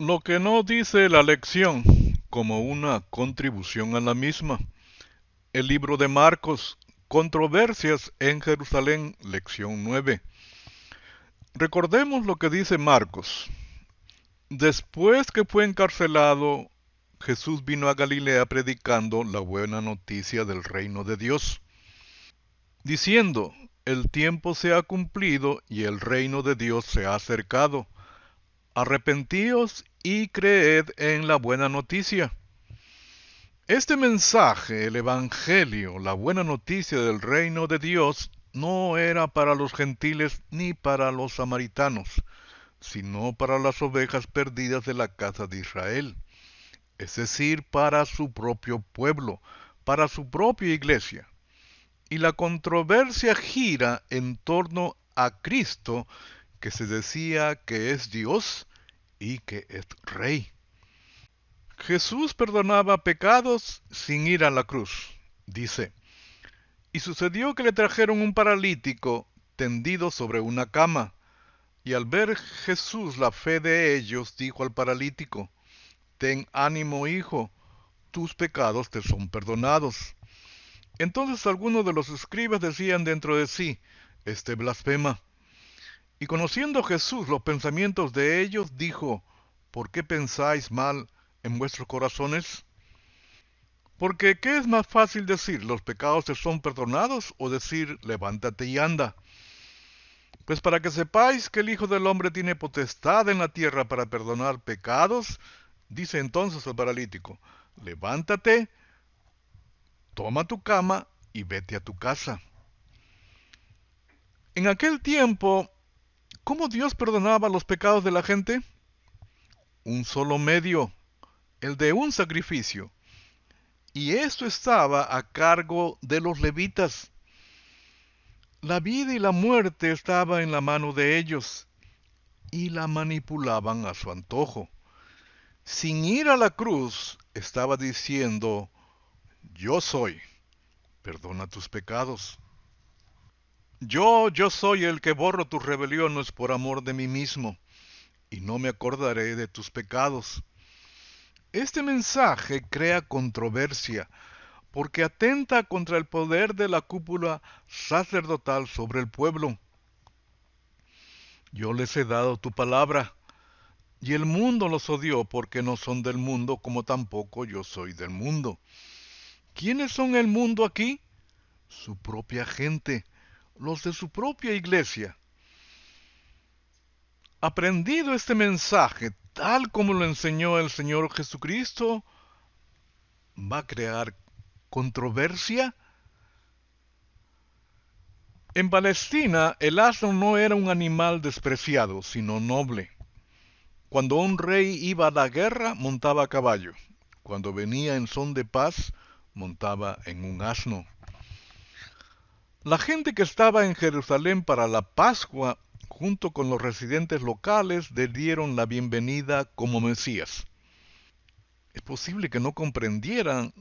Lo que no dice la lección como una contribución a la misma. El libro de Marcos, Controversias en Jerusalén, lección 9. Recordemos lo que dice Marcos. Después que fue encarcelado, Jesús vino a Galilea predicando la buena noticia del reino de Dios, diciendo, el tiempo se ha cumplido y el reino de Dios se ha acercado. Arrepentíos y creed en la buena noticia. Este mensaje, el Evangelio, la buena noticia del reino de Dios, no era para los gentiles ni para los samaritanos, sino para las ovejas perdidas de la casa de Israel, es decir, para su propio pueblo, para su propia iglesia. Y la controversia gira en torno a Cristo, que se decía que es Dios y que es Rey. Jesús perdonaba pecados sin ir a la cruz, dice. Y sucedió que le trajeron un paralítico tendido sobre una cama. Y al ver Jesús la fe de ellos, dijo al paralítico, ten ánimo, hijo, tus pecados te son perdonados. Entonces algunos de los escribas decían dentro de sí, este blasfema. Y conociendo Jesús los pensamientos de ellos, dijo, ¿por qué pensáis mal en vuestros corazones? Porque ¿qué es más fácil decir, los pecados te son perdonados, o decir, levántate y anda? Pues para que sepáis que el Hijo del Hombre tiene potestad en la tierra para perdonar pecados, dice entonces el paralítico, levántate, toma tu cama y vete a tu casa. En aquel tiempo, ¿cómo Dios perdonaba los pecados de la gente? Un solo medio, el de un sacrificio. Y esto estaba a cargo de los levitas. La vida y la muerte estaba en la mano de ellos, y la manipulaban a su antojo. Sin ir a la cruz, estaba diciendo, yo soy, perdona tus pecados. Yo soy el que borro tus rebeliones por amor de mí mismo, y no me acordaré de tus pecados. Este mensaje crea controversia, porque atenta contra el poder de la cúpula sacerdotal sobre el pueblo. Yo les he dado tu palabra, y el mundo los odió porque no son del mundo como tampoco yo soy del mundo. ¿Quiénes son el mundo aquí? Su propia gente, los de su propia iglesia. Aprendido este mensaje, tal como lo enseñó el Señor Jesucristo, va a crear controversia. En Palestina, el asno no era un animal despreciado, sino noble. Cuando un rey iba a la guerra, montaba a caballo. Cuando venía en son de paz, montaba en un asno. La gente que estaba en Jerusalén para la Pascua, junto con los residentes locales, le dieron la bienvenida como Mesías. Es posible que no comprendieran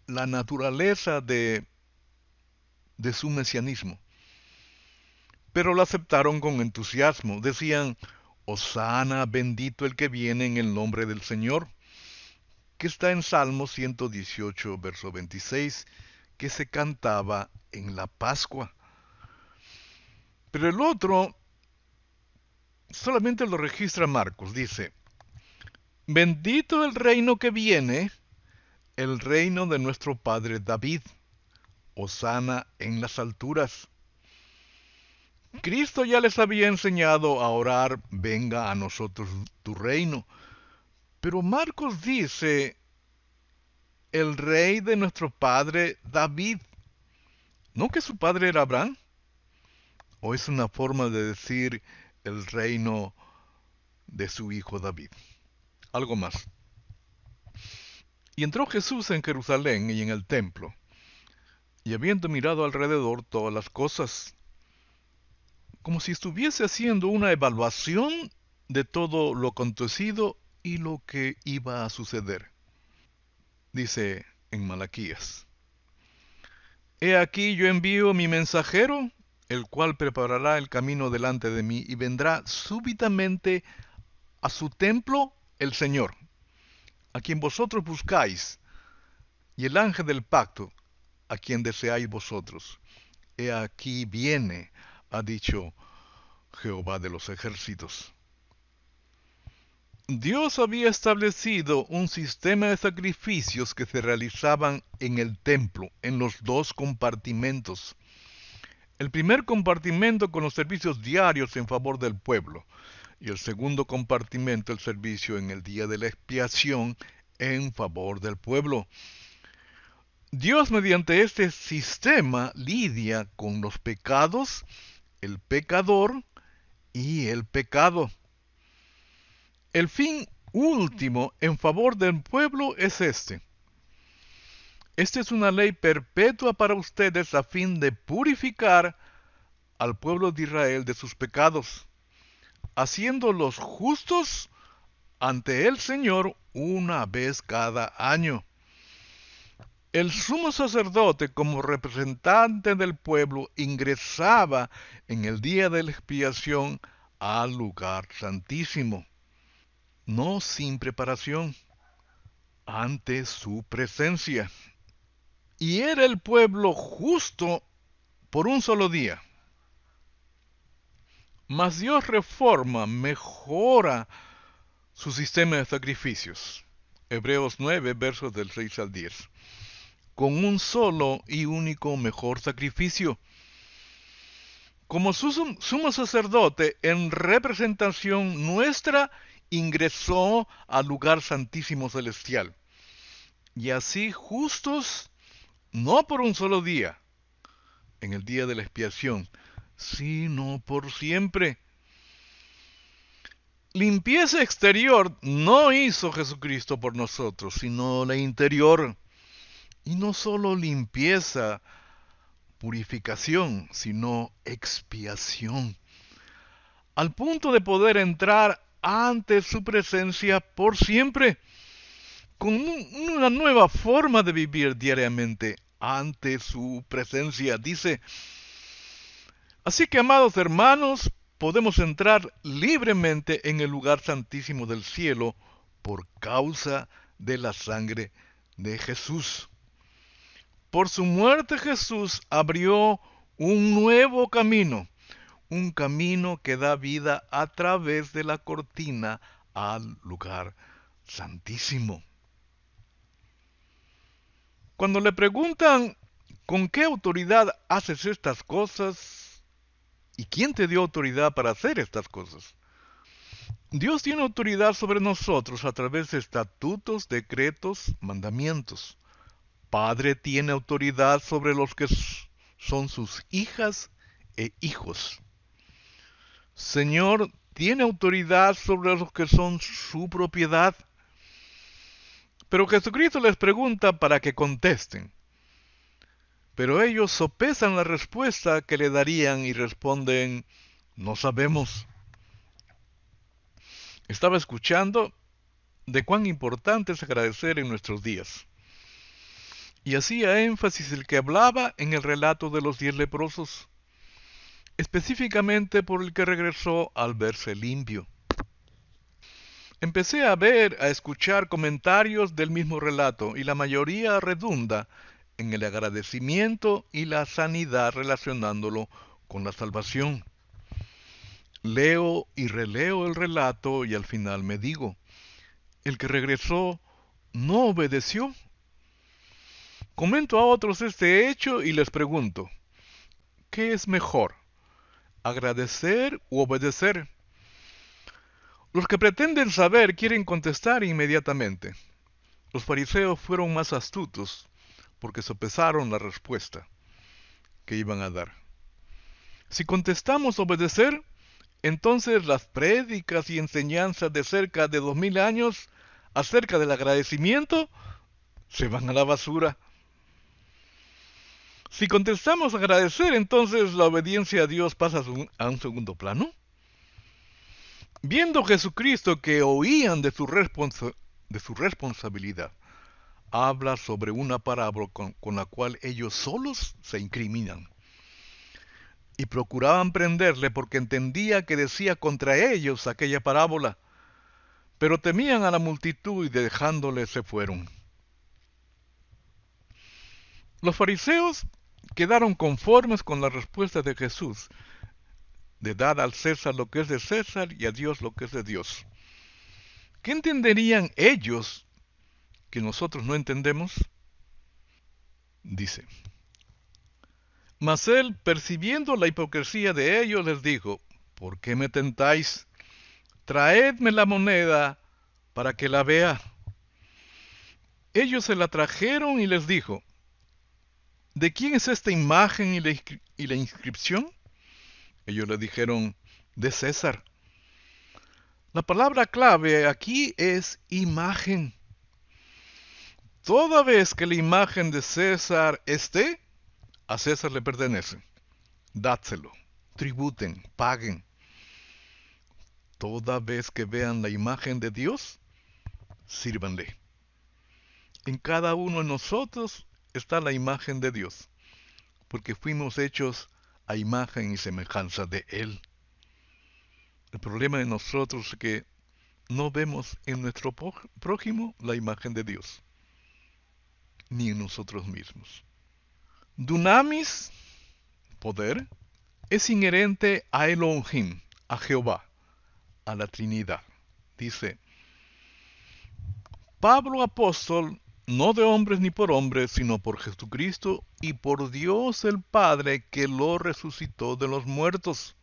la naturaleza de su mesianismo, pero lo aceptaron con entusiasmo. Decían, Hosana, bendito el que viene en el nombre del Señor, que está en Salmo 118, verso 26, que se cantaba en la Pascua. Pero el otro solamente lo registra Marcos, dice, bendito el reino que viene, el reino de nuestro padre David, hosana en las alturas. Cristo ya les había enseñado a orar, venga a nosotros tu reino. Pero Marcos dice, el rey de nuestro padre David. ¿No que su padre era Abraham? ¿O es una forma de decir el reino de su hijo David? Algo más. Y entró Jesús en Jerusalén y en el templo, y habiendo mirado alrededor todas las cosas, como si estuviese haciendo una evaluación de todo lo acontecido y lo que iba a suceder. Dice en Malaquías, he aquí yo envío mi mensajero, el cual preparará el camino delante de mí, y vendrá súbitamente a su templo el Señor, a quien vosotros buscáis, y el ángel del pacto, a quien deseáis vosotros. He aquí viene, ha dicho Jehová de los ejércitos. Dios había establecido un sistema de sacrificios que se realizaban en el templo, en los dos compartimentos. El primer compartimento con los servicios diarios en favor del pueblo, y el segundo compartimento el servicio en el día de la expiación en favor del pueblo. Dios mediante este sistema lidia con los pecados, el pecador y el pecado. El fin último en favor del pueblo es este. Esta es una ley perpetua para ustedes a fin de purificar al pueblo de Israel de sus pecados, haciéndolos justos ante el Señor una vez cada año. El sumo sacerdote, como representante del pueblo, ingresaba en el día de la expiación al lugar santísimo, no sin preparación, ante su presencia. Y era el pueblo justo por un solo día. Mas Dios reforma, mejora su sistema de sacrificios. Hebreos 9, versos del 6 al 10. Con un solo y único mejor sacrificio. Como sumo sacerdote, en representación nuestra, ingresó al lugar santísimo celestial. Y así justos, no por un solo día, en el día de la expiación, sino por siempre. Limpieza exterior no hizo Jesucristo por nosotros, sino la interior. Y no solo limpieza, purificación, sino expiación, al punto de poder entrar ante su presencia por siempre, con una nueva forma de vivir diariamente ante su presencia. Dice, así que, amados hermanos, podemos entrar libremente en el lugar santísimo del cielo por causa de la sangre de Jesús. Por su muerte Jesús abrió un nuevo camino, un camino que da vida a través de la cortina al lugar santísimo. Cuando le preguntan, ¿con qué autoridad haces estas cosas? ¿Y quién te dio autoridad para hacer estas cosas? Dios tiene autoridad sobre nosotros a través de estatutos, decretos, mandamientos. Padre tiene autoridad sobre los que son sus hijas e hijos. Señor tiene autoridad sobre los que son su propiedad. Pero Jesucristo les pregunta para que contesten. Pero ellos sopesan la respuesta que le darían y responden, no sabemos. Estaba escuchando de cuán importante es agradecer en nuestros días. Y hacía énfasis el que hablaba en el relato de los 10 leprosos, específicamente por el que regresó al verse limpio. Empecé a escuchar comentarios del mismo relato y la mayoría redunda en el agradecimiento y la sanidad relacionándolo con la salvación. Leo y releo el relato y al final me digo, el que regresó no obedeció. Comento a otros este hecho y les pregunto, ¿qué es mejor? ¿Agradecer u obedecer? Los que pretenden saber quieren contestar inmediatamente. Los fariseos fueron más astutos porque sopesaron la respuesta que iban a dar. Si contestamos obedecer, entonces las prédicas y enseñanzas de cerca de 2000 años acerca del agradecimiento se van a la basura. Si contestamos agradecer, entonces la obediencia a Dios pasa a un segundo plano. Viendo Jesucristo que oían de su responsabilidad, habla sobre una parábola con la cual ellos solos se incriminan. Y procuraban prenderle porque entendía que decía contra ellos aquella parábola. pero temían a la multitud y dejándole se fueron. Los fariseos quedaron conformes con la respuesta de Jesús, de dar al César lo que es de César y a Dios lo que es de Dios. ¿Qué entenderían ellos que nosotros no entendemos? Dice, mas él, percibiendo la hipocresía de ellos, les dijo, ¿por qué me tentáis? Traedme la moneda para que la vea. Ellos se la trajeron y les dijo, ¿de quién es esta imagen y la inscripción? Ellos le dijeron, de César. La palabra clave aquí es imagen. Toda vez que la imagen de César esté, a César le pertenece. Dádselo, tributen, paguen. Toda vez que vean la imagen de Dios, sírvanle. En cada uno de nosotros está la imagen de Dios, porque fuimos hechos a imagen y semejanza de Él. El problema de nosotros es que no vemos en nuestro prójimo la imagen de Dios, ni en nosotros mismos. Dunamis, poder, es inherente a Elohim, a Jehová, a la Trinidad. Dice, Pablo apóstol, no de hombres ni por hombres, sino por Jesucristo y por Dios el Padre que lo resucitó de los muertos.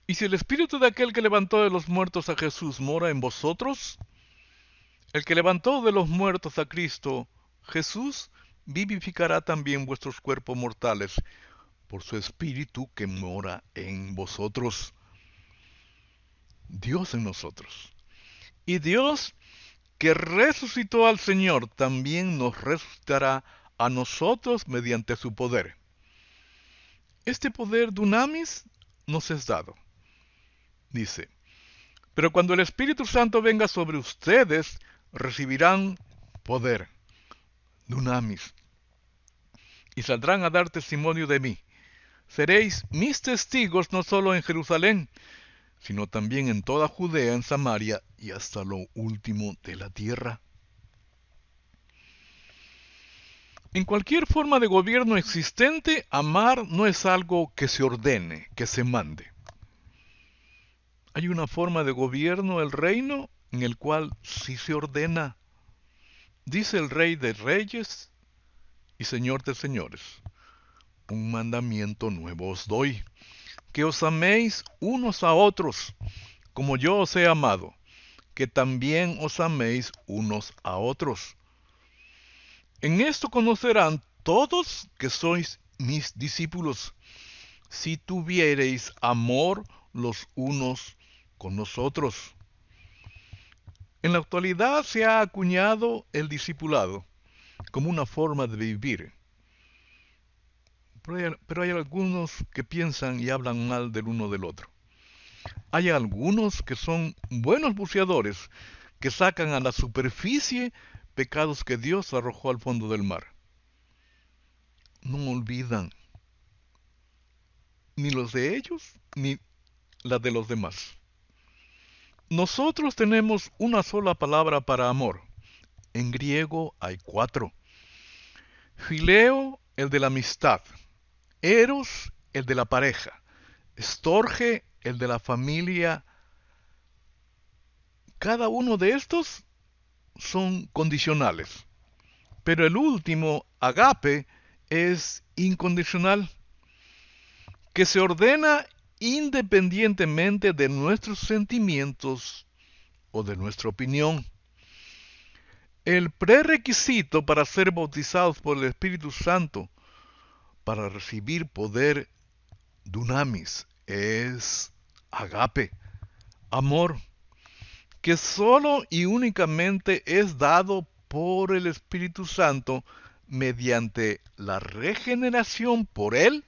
Y si el espíritu de aquel que levantó de los muertos a Jesús mora en vosotros, el que levantó de los muertos a Cristo, Jesús, vivificará también vuestros cuerpos mortales por su espíritu que mora en vosotros. Dios en nosotros. Y Dios que resucitó al Señor también nos resucitará a nosotros mediante su poder. Este poder dunamis nos es dado. Dice, pero cuando el Espíritu Santo venga sobre ustedes, recibirán poder, dunamis, y saldrán a dar testimonio de mí. Seréis mis testigos no solo en Jerusalén, sino también en toda Judea, en Samaria y hasta lo último de la tierra. En cualquier forma de gobierno existente, amar no es algo que se ordene, que se mande. Hay una forma de gobierno, el reino, en el cual sí se ordena. Dice el Rey de Reyes y Señor de Señores, un mandamiento nuevo os doy, que os améis unos a otros, como yo os he amado, que también os améis unos a otros. En esto conocerán todos que sois mis discípulos, si tuviereis amor los unos con los otros. En la actualidad se ha acuñado el discipulado como una forma de vivir. Pero hay algunos que piensan y hablan mal del uno del otro. Hay algunos que son buenos buceadores que sacan a la superficie pecados que Dios arrojó al fondo del mar. No olvidan ni los de ellos ni la de los demás. Nosotros tenemos una sola palabra para amor. En griego hay 4. Fileo, el de la amistad. Eros, el de la pareja. Storge, el de la familia. Cada uno de estos son condicionales. Pero el último, agape, es incondicional, que se ordena independientemente de nuestros sentimientos o de nuestra opinión. El prerequisito para ser bautizados por el Espíritu Santo, para recibir poder dunamis, es agape, amor, que solo y únicamente es dado por el Espíritu Santo mediante la regeneración por Él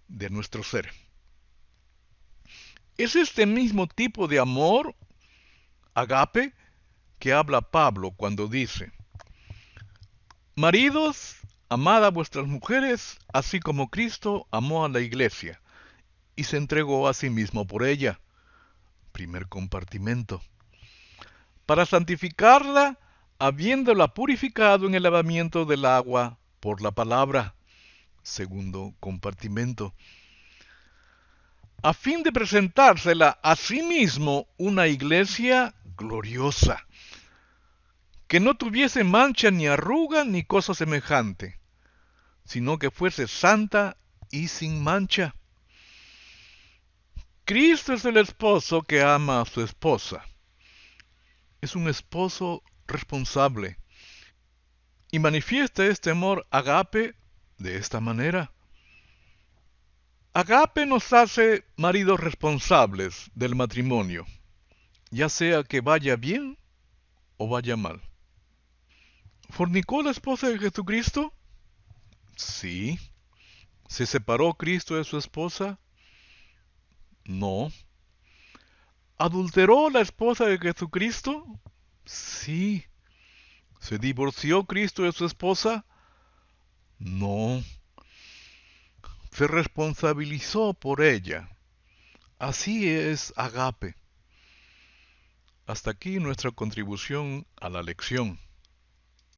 de nuestro ser. Es este mismo tipo de amor, agape, que habla Pablo cuando dice, maridos, amad a vuestras mujeres, así como Cristo amó a la iglesia, y se entregó a sí mismo por ella. Primer compartimento. para santificarla, habiéndola purificado en el lavamiento del agua por la palabra. Segundo compartimento. A fin de presentársela a sí mismo una iglesia gloriosa, que no tuviese mancha ni arruga ni cosa semejante, sino que fuese santa y sin mancha. Cristo es el esposo que ama a su esposa. Es un esposo responsable y manifiesta este amor agape de esta manera. Agape nos hace maridos responsables del matrimonio, ya sea que vaya bien o vaya mal. ¿Fornicó la esposa de Jesucristo? Sí. ¿Se separó Cristo de su esposa? No. ¿Adulteró la esposa de Jesucristo? Sí. ¿Se divorció Cristo de su esposa? No. Se responsabilizó por ella. Así es agape. Hasta aquí nuestra contribución a la lección.